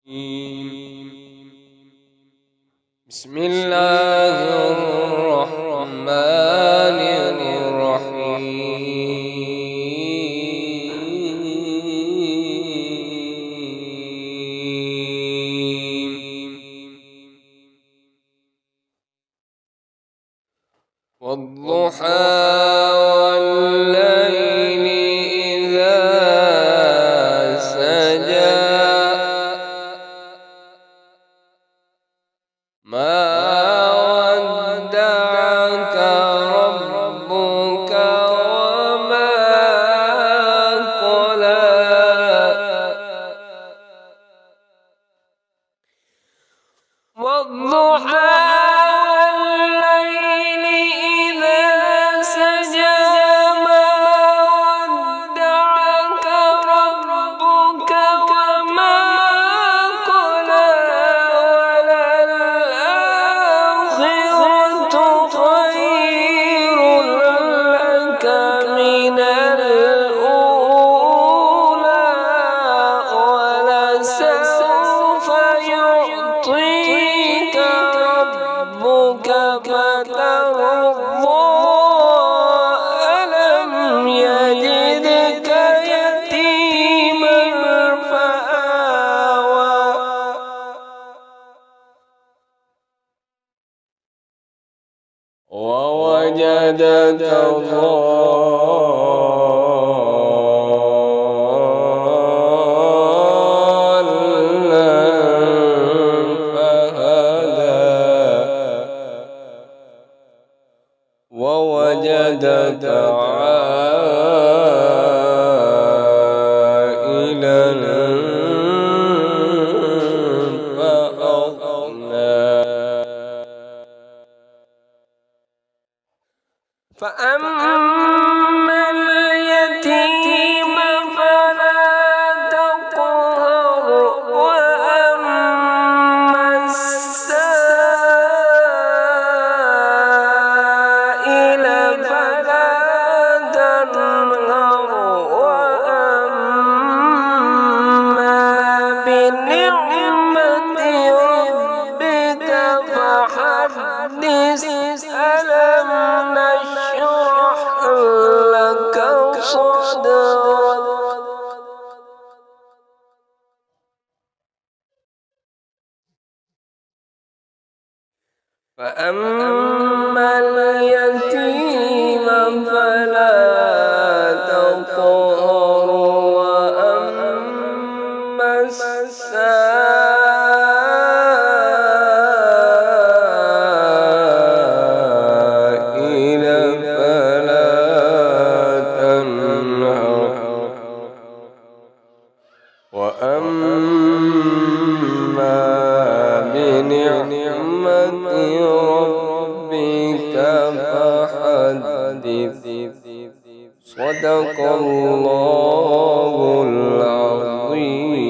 بسم الله الرحمن الرحيم والضحى والليل إذا سجى ما ودعك ربك وما قلى والضحى والليل إذا سجى ما ودعك ربك وما قلى وللآخرة خير لك من الأولى ولسوف يعطيك ربك فترضى ألم يجدك يتيما فآوى ووجدك ضالا فهدى ووجدك عائلا فأغنى فأما اليتيم فلا تقهر وأما السائل فلا تنهر وأما بنعمة ربك فحدث ألم نشرح لك صدرك فأما اليتيم فلا تقهر وأما السائل فلا تنهر وأما بنعمة ربك فحدث صدق الله العظيم.